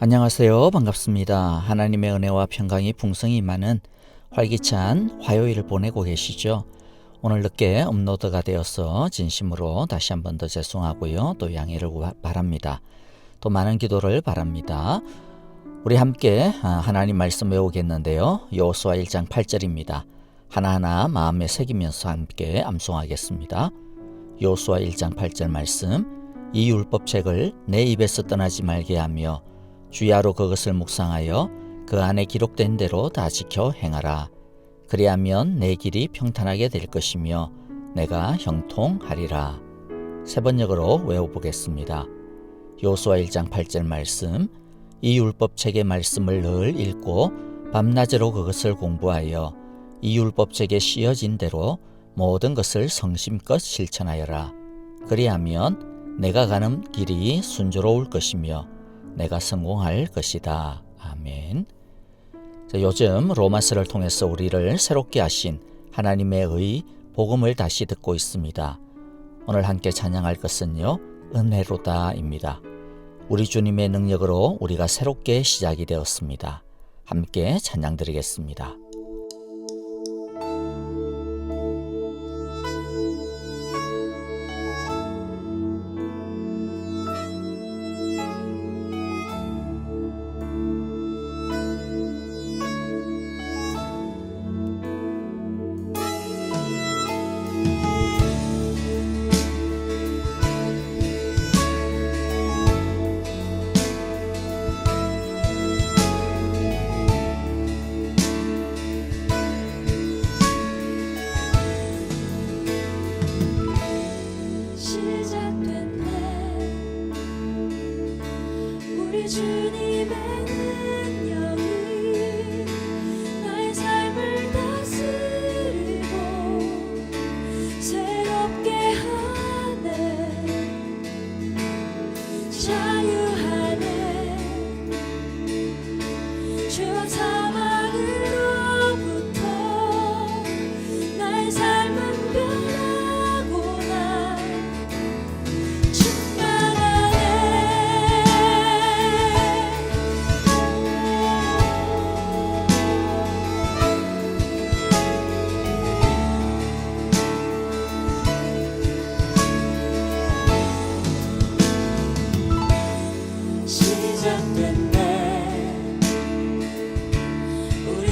안녕하세요. 반갑습니다. 하나님의 은혜와 평강이 풍성히 임하는 활기찬 화요일을 보내고 계시죠? 오늘 늦게 업로드가 되어서 진심으로 다시 한 번 더 죄송하고요. 또 양해를 바랍니다. 또 많은 기도를 바랍니다. 우리 함께 하나님 말씀 외우겠는데요. 여호수아 1장 8절입니다. 하나하나 마음에 새기면서 함께 암송하겠습니다. 여호수아 1장 8절 말씀. 이 율법책을 내 입에서 떠나지 말게 하며 주야로 그것을 묵상하여 그 안에 기록된 대로 다 지켜 행하라. 그리하면 내 길이 평탄하게 될 것이며 내가 형통하리라. 세 번역으로 외워보겠습니다. 여호수아 1장 8절 말씀. 이 율법책의 말씀을 늘 읽고 밤낮으로 그것을 공부하여 이 율법책에 씌어진 대로 모든 것을 성심껏 실천하여라. 그리하면 내가 가는 길이 순조로울 것이며 내가 성공할 것이다. 아멘. 자, 요즘 로마서를 통해서 우리를 새롭게 하신 하나님의 의 복음을 다시 듣고 있습니다. 오늘 함께 찬양할 것은요, 은혜로다입니다. 우리 주님의 능력으로 우리가 새롭게 시작이 되었습니다. 함께 찬양 드리겠습니다. 주님의 능력이 나의 삶을 다스리고 새롭게 하네. 자유하네. 죄와 사망으로부터 나의 삶은 변하구나.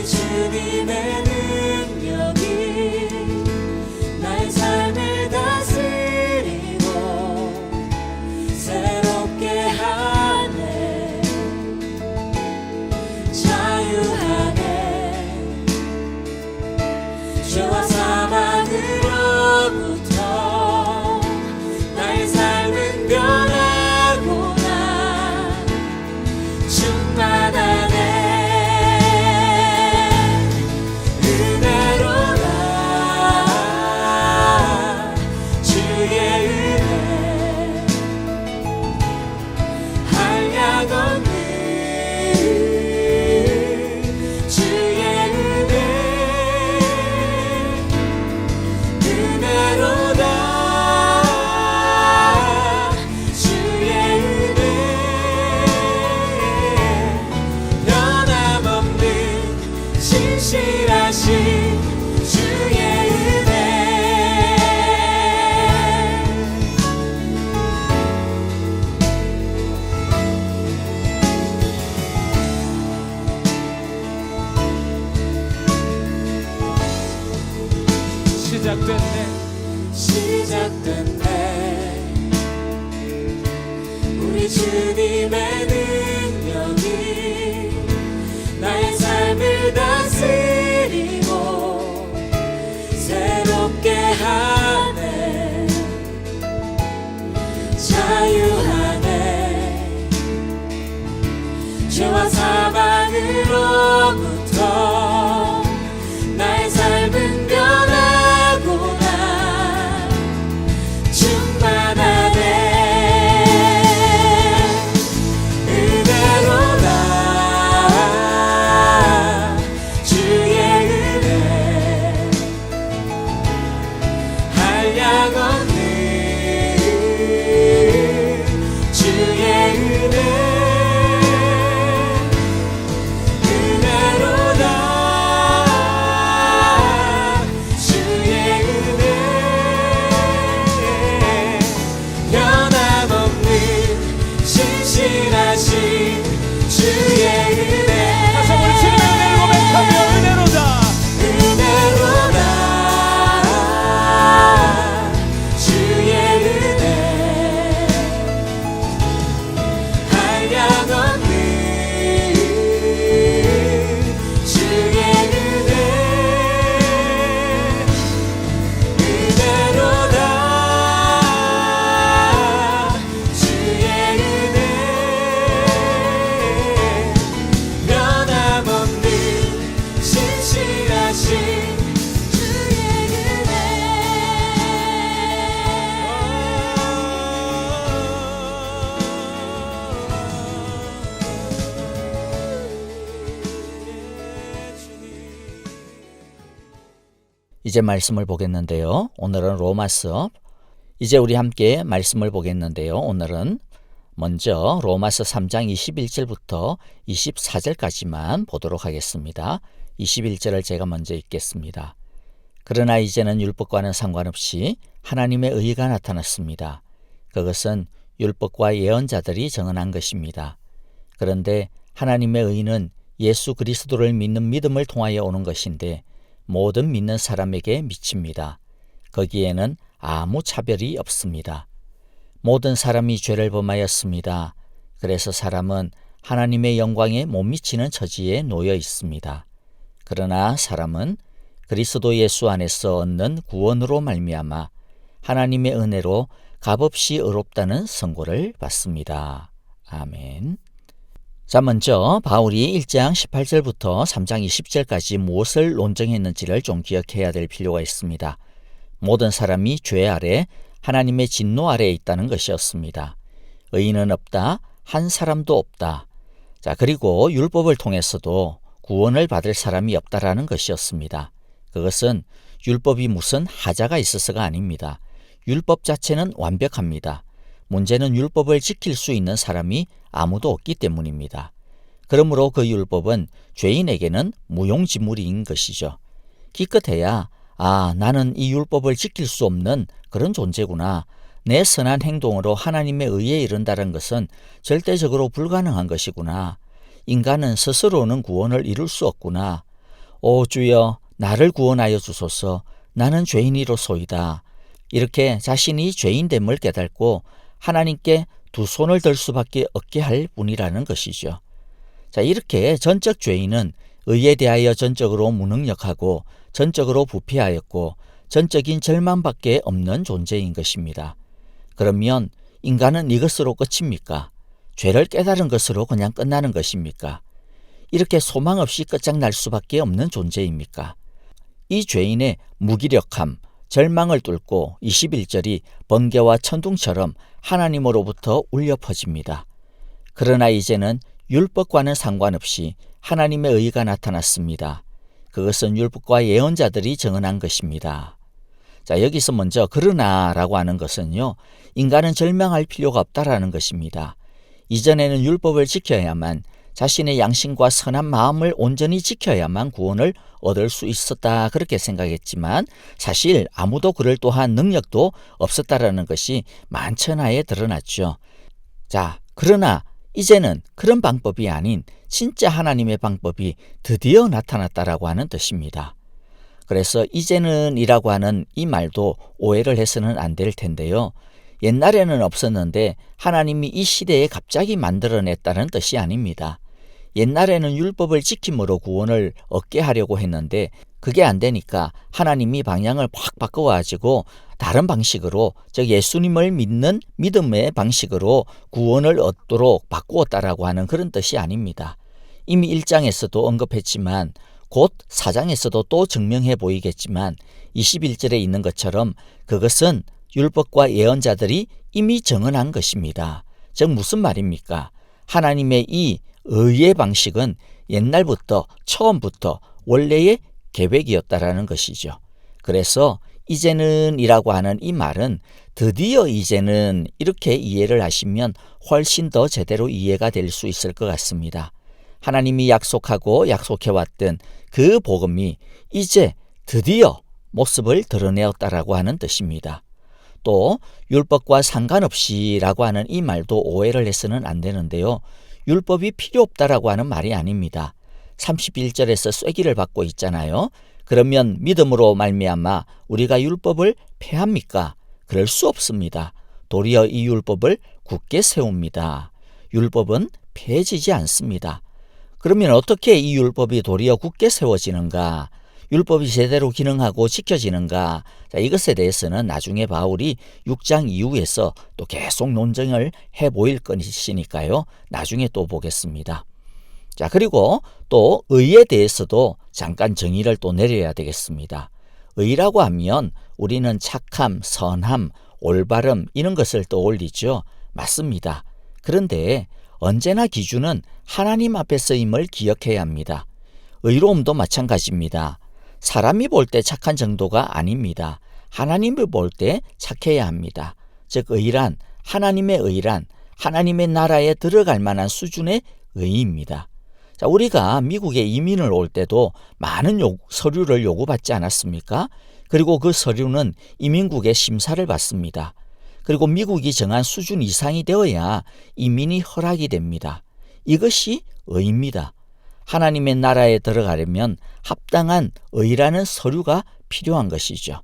주님의 능력이 나의 삶을 다스리고 새롭게 하네. 자유하네. 죄와 사망으로부터 나의 삶은 변하구나. 충만하네. 시작됐네. 우리 주님의 능력이 나의 삶을 다스리고 새롭게 하네. 자유하네. 죄와 사망으로부터 나의 삶은 변하구나. 은혜로다. 주의 이제 말씀을 보겠는데요. 오늘은 로마서, 이제 우리 함께 말씀을 보겠는데요. 오늘은 먼저 로마서 3장 21절부터 24절까지만 보도록 하겠습니다. 21절을 제가 먼저 읽겠습니다. 그러나 이제는 율법과는 상관없이 하나님의 의가 나타났습니다. 그것은 율법과 예언자들이 정언한 것입니다. 그런데 하나님의 의는 예수 그리스도를 믿는 믿음을 통하여 오는 것인데 모든 믿는 사람에게 미칩니다. 거기에는 아무 차별이 없습니다. 모든 사람이 죄를 범하였습니다. 그래서 사람은 하나님의 영광에 못 미치는 처지에 놓여 있습니다. 그러나 사람은 그리스도 예수 안에서 얻는 구원으로 말미암아 하나님의 은혜로 값없이 의롭다는 선고를 받습니다. 아멘. 자, 먼저 바울이 1장 18절부터 3장 20절까지 무엇을 논증했는지를 좀 기억해야 될 필요가 있습니다. 모든 사람이 죄 아래 하나님의 진노 아래에 있다는 것이었습니다. 의인은 없다, 한 사람도 없다. 자, 그리고 율법을 통해서도 구원을 받을 사람이 없다라는 것이었습니다. 그것은 율법이 무슨 하자가 있어서가 아닙니다. 율법 자체는 완벽합니다. 문제는 율법을 지킬 수 있는 사람이 아무도 없기 때문입니다. 그러므로 그 율법은 죄인에게는 무용지물인 것이죠. 기껏해야 나는 이 율법을 지킬 수 없는 그런 존재구나. 내 선한 행동으로 하나님의 의에 이른다는 것은 절대적으로 불가능한 것이구나. 인간은 스스로는 구원을 이룰 수 없구나. 오 주여, 나를 구원하여 주소서. 나는 죄인이로소이다. 이렇게 자신이 죄인됨을 깨닫고 하나님께 두 손을 들 수밖에 없게 할 뿐이라는 것이죠. 자, 이렇게 전적 죄인은 의에 대하여 전적으로 무능력하고 전적으로 부패하였고 전적인 절망밖에 없는 존재인 것입니다. 그러면 인간은 이것으로 끝입니까? 죄를 깨달은 것으로 그냥 끝나는 것입니까? 이렇게 소망 없이 끝장날 수밖에 없는 존재입니까? 이 죄인의 무기력함, 절망을 뚫고 21절이 번개와 천둥처럼 하나님으로부터 울려 퍼집니다. 그러나 이제는 율법과는 상관없이 하나님의 의가 나타났습니다. 그것은 율법과 예언자들이 정언한 것입니다. 자, 여기서 먼저 그러나라고 하는 것은요, 인간은 절망할 필요가 없다라는 것입니다. 이전에는 율법을 지켜야만, 자신의 양심과 선한 마음을 온전히 지켜야만 구원을 얻을 수 있었다, 그렇게 생각했지만 사실 아무도 그럴 또한 능력도 없었다라는 것이 만천하에 드러났죠. 자, 그러나 이제는 그런 방법이 아닌 진짜 하나님의 방법이 드디어 나타났다라고 하는 뜻입니다. 그래서 이제는 이라고 하는 이 말도 오해를 해서는 안 될 텐데요. 옛날에는 없었는데 하나님이 이 시대에 갑자기 만들어냈다는 뜻이 아닙니다. 옛날에는 율법을 지킴으로 구원을 얻게 하려고 했는데 그게 안 되니까 하나님이 방향을 확 바꿔가지고 다른 방식으로, 즉 예수님을 믿는 믿음의 방식으로 구원을 얻도록 바꾸었다라고 하는 그런 뜻이 아닙니다. 이미 1장에서도 언급했지만 곧 4장에서도 또 증명해 보이겠지만 21절에 있는 것처럼 그것은 율법과 예언자들이 이미 정언한 것입니다. 즉 무슨 말입니까? 하나님의 이 의의 방식은 옛날부터, 처음부터 원래의 계획이었다라는 것이죠. 그래서 이제는 이라고 하는 이 말은 드디어 이제는 이렇게 이해를 하시면 훨씬 더 제대로 이해가 될 수 있을 것 같습니다. 하나님이 약속하고 약속해왔던 그 복음이 이제 드디어 모습을 드러내었다라고 하는 뜻입니다. 또 율법과 상관없이라고 하는 이 말도 오해를 해서는 안 되는데요. 율법이 필요 없다라고 하는 말이 아닙니다. 31절에서 쐐기를 받고 있잖아요. 그러면 믿음으로 말미암아 우리가 율법을 폐합니까? 그럴 수 없습니다. 도리어 이 율법을 굳게 세웁니다. 율법은 폐해지지 않습니다. 그러면 어떻게 이 율법이 도리어 굳게 세워지는가? 율법이 제대로 기능하고 지켜지는가? 자, 이것에 대해서는 나중에 바울이 6장 이후에서 또 계속 논쟁을 해보일 것이니까요. 나중에 또 보겠습니다. 자, 그리고 또 의에 대해서도 잠깐 정의를 또 내려야 되겠습니다. 의라고 하면 우리는 착함, 선함, 올바름 이런 것을 떠올리죠. 맞습니다. 그런데 언제나 기준은 하나님 앞에서임을 기억해야 합니다. 의로움도 마찬가지입니다. 사람이 볼 때 착한 정도가 아닙니다. 하나님이 볼 때 착해야 합니다. 즉 의란, 하나님의 의란, 하나님의 나라에 들어갈 만한 수준의 의입니다. 자, 우리가 미국에 이민을 올 때도 많은 서류를 요구받지 않았습니까? 그리고 그 서류는 이민국의 심사를 받습니다. 그리고 미국이 정한 수준 이상이 되어야 이민이 허락이 됩니다. 이것이 의입니다. 하나님의 나라에 들어가려면 합당한 의라는 서류가 필요한 것이죠.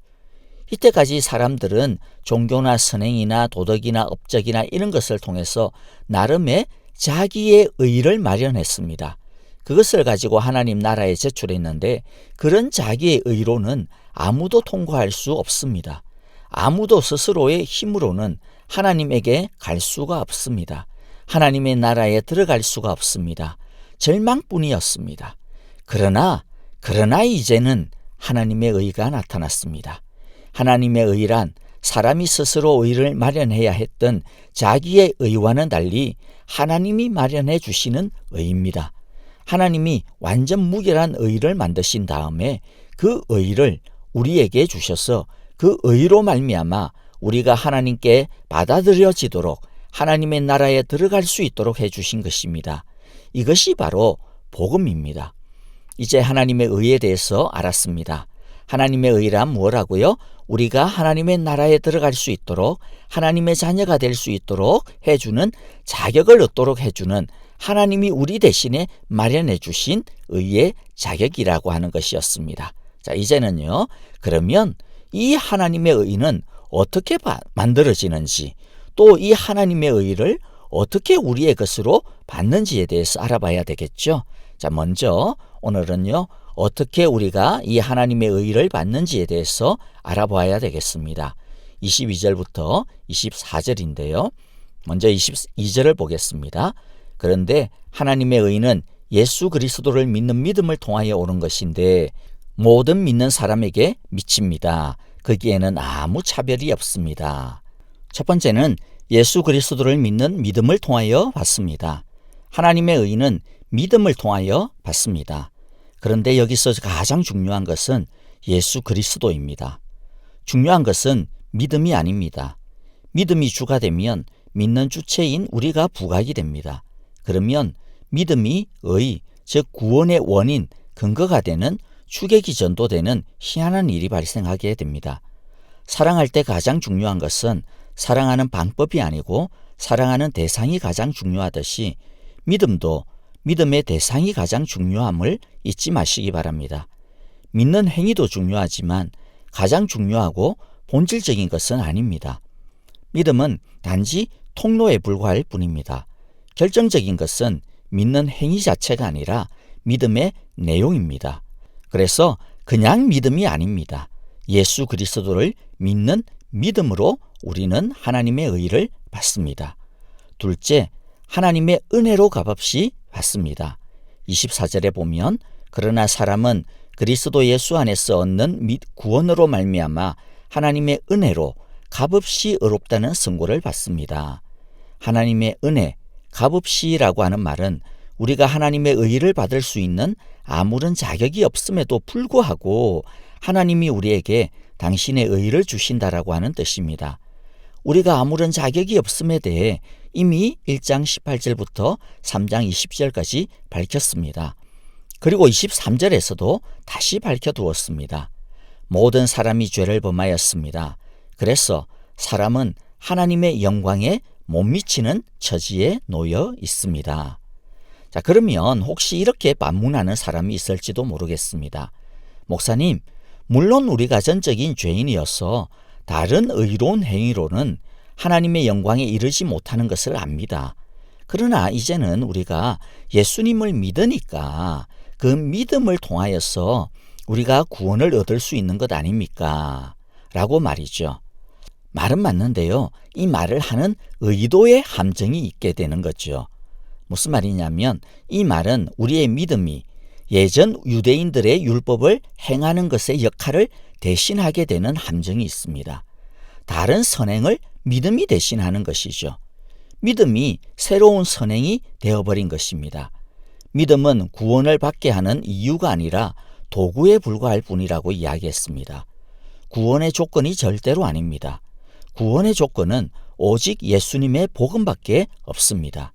이때까지 사람들은 종교나 선행이나 도덕이나 업적이나 이런 것을 통해서 나름의 자기의 의를 마련했습니다. 그것을 가지고 하나님 나라에 제출했는데 그런 자기의 의로는 아무도 통과할 수 없습니다. 아무도 스스로의 힘으로는 하나님에게 갈 수가 없습니다. 하나님의 나라에 들어갈 수가 없습니다. 절망뿐이었습니다. 그러나 이제는 하나님의 의가 나타났습니다. 하나님의 의란 사람이 스스로 의를 마련해야 했던 자기의 의와는 달리 하나님이 마련해 주시는 의입니다. 하나님이 완전 무결한 의를 만드신 다음에 그 의를 우리에게 주셔서 그 의로 말미암아 우리가 하나님께 받아들여지도록 하나님의 나라에 들어갈 수 있도록 해주신 것입니다. 이것이 바로 복음입니다. 이제 하나님의 의에 대해서 알았습니다. 하나님의 의란 뭐라고요? 우리가 하나님의 나라에 들어갈 수 있도록 하나님의 자녀가 될 수 있도록 해주는 자격을 얻도록 해주는 하나님이 우리 대신에 마련해 주신 의의 자격이라고 하는 것이었습니다. 자, 이제는요. 그러면 이 하나님의 의는 어떻게 만들어지는지 또 이 하나님의 의를 어떻게 우리의 것으로 받는지에 대해서 알아봐야 되겠죠. 자, 먼저 오늘은요. 어떻게 우리가 이 하나님의 의를 받는지에 대해서 알아봐야 되겠습니다. 22절부터 24절인데요. 먼저 22절을 보겠습니다. 그런데 하나님의 의는 예수 그리스도를 믿는 믿음을 통하여 오는 것인데 모든 믿는 사람에게 미칩니다. 거기에는 아무 차별이 없습니다. 첫 번째는 예수 그리스도를 믿는 믿음을 통하여 받습니다. 하나님의 의는 믿음을 통하여 받습니다. 그런데 여기서 가장 중요한 것은 예수 그리스도입니다. 중요한 것은 믿음이 아닙니다. 믿음이 주가 되면 믿는 주체인 우리가 부각이 됩니다. 그러면 믿음이 의, 즉 구원의 원인, 근거가 되는 추격이 전도되는 희한한 일이 발생하게 됩니다. 사랑할 때 가장 중요한 것은 사랑하는 방법이 아니고 사랑하는 대상이 가장 중요하듯이 믿음도 믿음의 대상이 가장 중요함을 잊지 마시기 바랍니다. 믿는 행위도 중요하지만 가장 중요하고 본질적인 것은 아닙니다. 믿음은 단지 통로에 불과할 뿐입니다. 결정적인 것은 믿는 행위 자체가 아니라 믿음의 내용입니다. 그래서 그냥 믿음이 아닙니다. 예수 그리스도를 믿는 믿음으로 우리는 하나님의 의를 받습니다. 둘째, 하나님의 은혜로 값없이 받습니다. 24절에 보면 그러나 사람은 그리스도 예수 안에서 얻는 구원으로 말미암아 하나님의 은혜로 값없이 의롭다는 선고를 받습니다. 하나님의 은혜, 값없이라고 하는 말은 우리가 하나님의 의를 받을 수 있는 아무런 자격이 없음에도 불구하고 하나님이 우리에게 당신의 의를 주신다라고 하는 뜻입니다. 우리가 아무런 자격이 없음에 대해 이미 1장 18절부터 3장 20절까지 밝혔습니다. 그리고 23절에서도 다시 밝혀두었습니다. 모든 사람이 죄를 범하였습니다. 그래서 사람은 하나님의 영광에 못 미치는 처지에 놓여 있습니다. 자, 그러면 혹시 이렇게 반문하는 사람이 있을지도 모르겠습니다. 목사님, 물론 우리가 전적인 죄인이어서 다른 의로운 행위로는 하나님의 영광에 이르지 못하는 것을 압니다. 그러나 이제는 우리가 예수님을 믿으니까 그 믿음을 통하여서 우리가 구원을 얻을 수 있는 것 아닙니까? 라고 말이죠. 말은 맞는데요. 이 말을 하는 의도의 함정이 있게 되는 거죠. 무슨 말이냐면 이 말은 우리의 믿음이 예전 유대인들의 율법을 행하는 것의 역할을 대신하게 되는 함정이 있습니다. 다른 선행을 믿음이 대신하는 것이죠. 믿음이 새로운 선행이 되어버린 것입니다. 믿음은 구원을 받게 하는 이유가 아니라 도구에 불과할 뿐이라고 이야기했습니다. 구원의 조건이 절대로 아닙니다. 구원의 조건은 오직 예수님의 복음밖에 없습니다.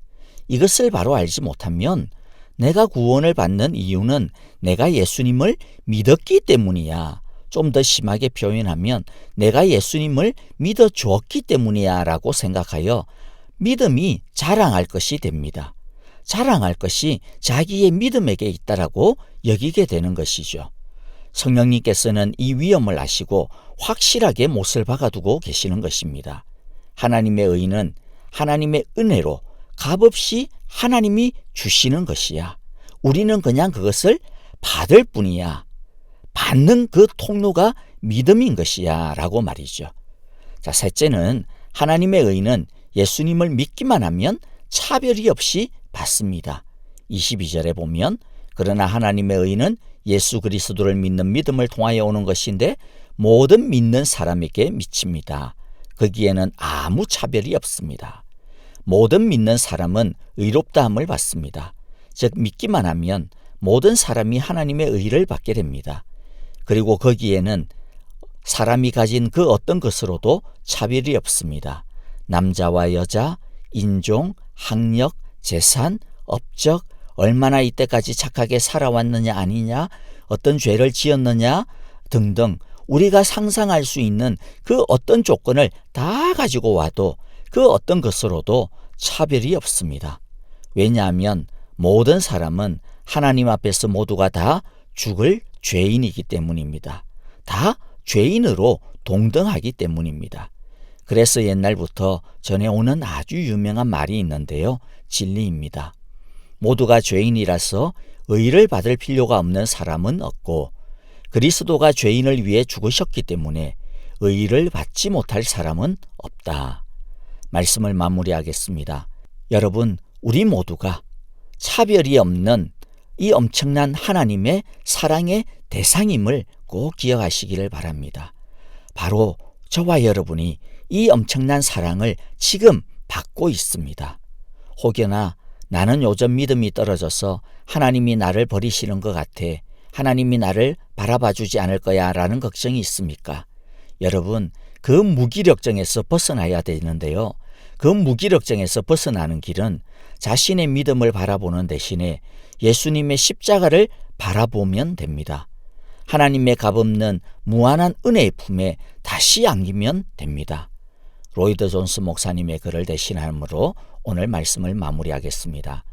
이것을 바로 알지 못하면 내가 구원을 받는 이유는 내가 예수님을 믿었기 때문이야. 좀 더 심하게 표현하면 내가 예수님을 믿어주었기 때문이야 라고 생각하여 믿음이 자랑할 것이 됩니다. 자랑할 것이 자기의 믿음에게 있다라고 여기게 되는 것이죠. 성령님께서는 이 위험을 아시고 확실하게 못을 박아두고 계시는 것입니다. 하나님의 의는 하나님의 은혜로 값없이 하나님이 주시는 것이야. 우리는 그냥 그것을 받을 뿐이야. 받는 그 통로가 믿음인 것이야 라고 말이죠. 자, 셋째는 하나님의 의는 예수님을 믿기만 하면 차별이 없이 받습니다. 22절에 보면 그러나 하나님의 의는 예수 그리스도를 믿는 믿음을 통하여 오는 것인데 모든 믿는 사람에게 미칩니다. 거기에는 아무 차별이 없습니다. 모든 믿는 사람은 의롭다함을 받습니다. 즉 믿기만 하면 모든 사람이 하나님의 의를 받게 됩니다. 그리고 거기에는 사람이 가진 그 어떤 것으로도 차별이 없습니다. 남자와 여자, 인종, 학력, 재산, 업적, 얼마나 이때까지 착하게 살아왔느냐 아니냐, 어떤 죄를 지었느냐 등등 우리가 상상할 수 있는 그 어떤 조건을 다 가지고 와도 그 어떤 것으로도 차별이 없습니다. 왜냐하면 모든 사람은 하나님 앞에서 모두가 다 죽을 죄인이기 때문입니다. 다 죄인으로 동등하기 때문입니다. 그래서 옛날부터 전해오는 아주 유명한 말이 있는데요. 진리입니다. 모두가 죄인이라서 의를 받을 필요가 없는 사람은 없고 그리스도가 죄인을 위해 죽으셨기 때문에 의를 받지 못할 사람은 없다. 말씀을 마무리하겠습니다. 여러분, 우리 모두가 차별이 없는 이 엄청난 하나님의 사랑의 대상임을 꼭 기억하시기를 바랍니다. 바로 저와 여러분이 이 엄청난 사랑을 지금 받고 있습니다. 혹여나 나는 요즘 믿음이 떨어져서 하나님이 나를 버리시는 것 같아. 하나님이 나를 바라봐주지 않을 거야 라는 걱정이 있습니까? 여러분, 그 무기력증에서 벗어나야 되는데요. 그 무기력증에서 벗어나는 길은 자신의 믿음을 바라보는 대신에 예수님의 십자가를 바라보면 됩니다. 하나님의 값없는 무한한 은혜의 품에 다시 안기면 됩니다. 로이드 존스 목사님의 글을 대신함으로 오늘 말씀을 마무리하겠습니다.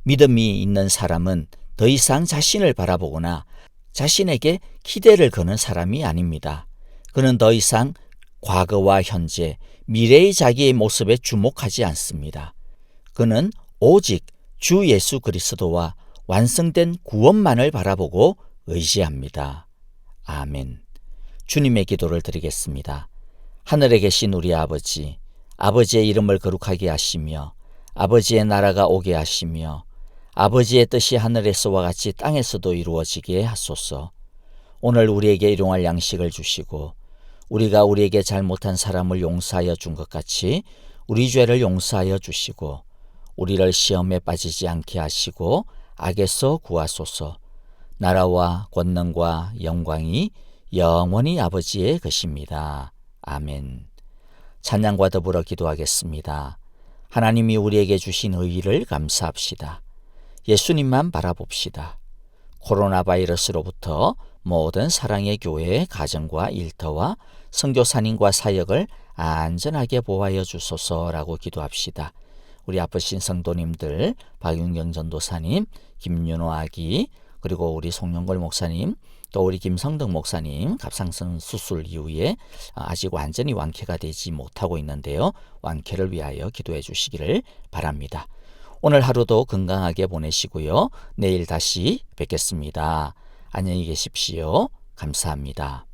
믿음이 있는 사람은 더 이상 자신을 바라보거나 자신에게 기대를 거는 사람이 아닙니다. 그는 더 이상 과거와 현재, 미래의 자기의 모습에 주목하지 않습니다. 그는 오직 주 예수 그리스도와 완성된 구원만을 바라보고 의지합니다. 아멘. 주님의 기도를 드리겠습니다. 하늘에 계신 우리 아버지, 아버지의 이름을 거룩하게 하시며 아버지의 나라가 오게 하시며 아버지의 뜻이 하늘에서와 같이 땅에서도 이루어지게 하소서. 오늘 우리에게 일용할 양식을 주시고 우리가 우리에게 잘못한 사람을 용서하여 준 것 같이 우리 죄를 용서하여 주시고 우리를 시험에 빠지지 않게 하시고 악에서 구하소서. 나라와 권능과 영광이 영원히 아버지의 것입니다. 아멘. 찬양과 더불어 기도하겠습니다. 하나님이 우리에게 주신 의의를 감사합시다. 예수님만 바라봅시다. 코로나 바이러스로부터 모든 사랑의 교회 가정과 일터와 선교사님과 사역을 안전하게 보호하여 주소서라고 기도합시다. 우리 아프신 성도님들 박윤경 전도사님, 김윤호 아기, 그리고 우리 송영걸 목사님, 또 우리 김성덕 목사님 갑상선 수술 이후에 아직 완전히 완쾌가 되지 못하고 있는데요. 완쾌를 위하여 기도해 주시기를 바랍니다. 오늘 하루도 건강하게 보내시고요. 내일 다시 뵙겠습니다. 안녕히 계십시오. 감사합니다.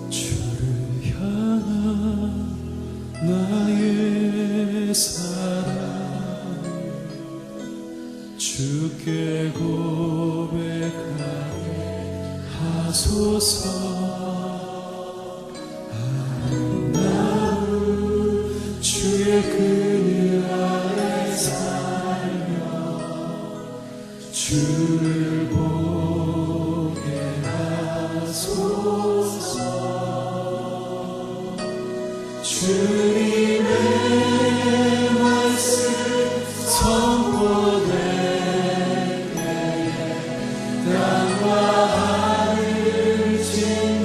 주를 향한 나의 사랑 주께 고백하게 하소서. 아름다운 주의 그늘 아래 살며 주를 보게 하소서. 주님의 말씀 선포될 때에 땅과 하늘 진동하리니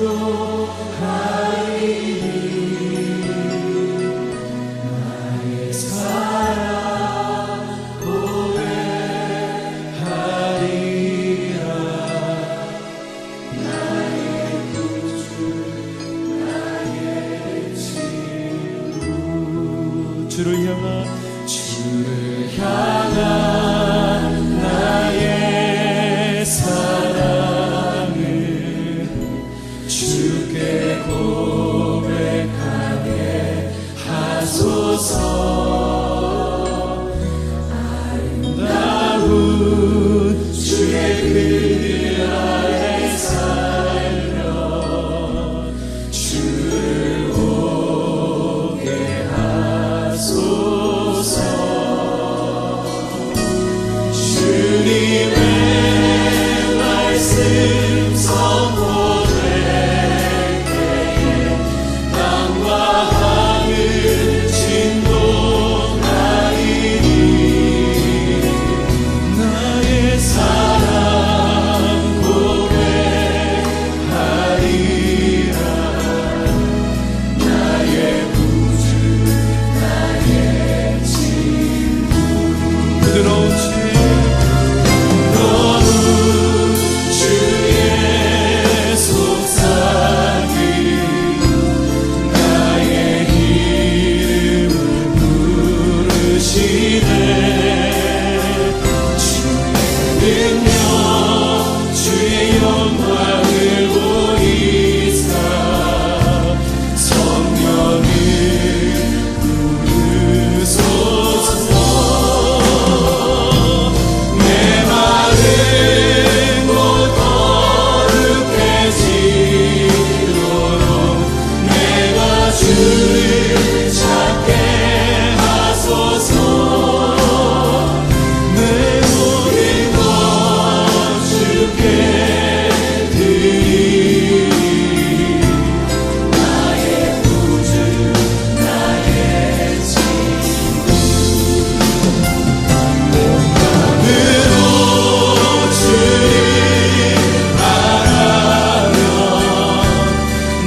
나의 사랑 고백하리라. 나의 구주 나의 친구. 주를 향한 나의 사랑을 주께 고백하게 하소서. 아름다운 주의 그늘 아래 살며 주를 보게 하소서. 주님의 말씀 선포될 때에 땅과 하늘 진동하리니 나의 사랑 고백하리라. 나의 구주 나의 친구. 부드러운 주의 속삭임 나의 이름을 부르시네. 주의 능력 주의 영광을 보이사 성령을 부르소서. 내 마음 곧 거룩해지도록 내가 주를 찾게 하소서. 내 모든 것 주께 드리리. 나의 구주 나의 친구. 마음으로 주를 바라며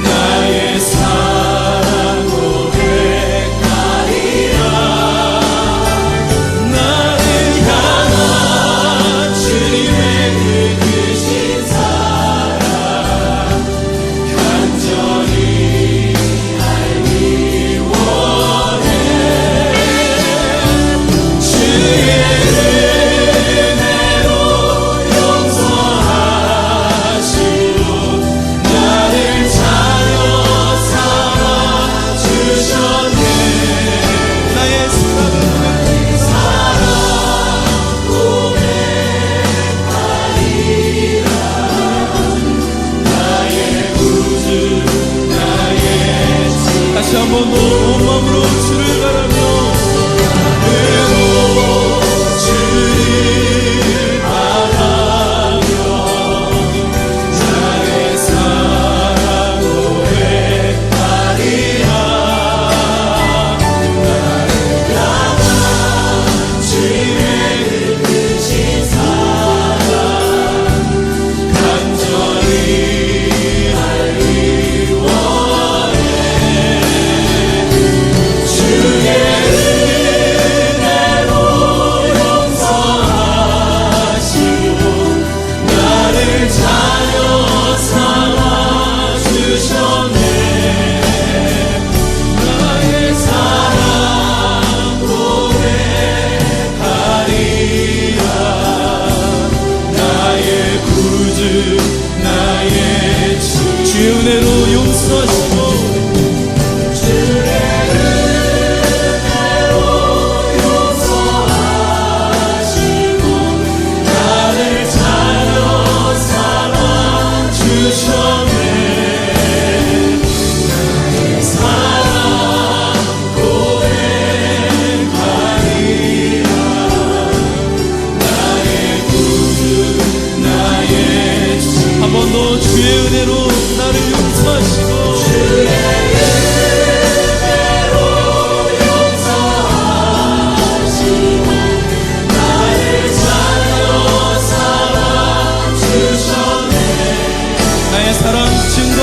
나의 사랑 고백하리라. 나를 향한 주님의 그 크신 사랑 간절히 알기 원해. 주의 은혜로 용서하시고 나를 자녀 삼아 주셨네. 나의 사랑 고백하리라. 나의 구주 나의 친구. 다시 한번 온 마음으로 주를 바라며 마음으로 주를 바라며 나의 사랑 고백하리라. 나를 향한 주님의 그 크신 사랑 간절히 알기 원해. 주의 은혜로 용서하시고 나를 자녀 삼아 주셨네. 나의 사랑 고백하리라. 나의 구주 나의 친구. 주의 은혜로 용서하시고 주의 은혜로 용서하시고 나를 자녀 삼아 주셨네. 나의 사랑 고백하리라. 나의 구주 사랑 증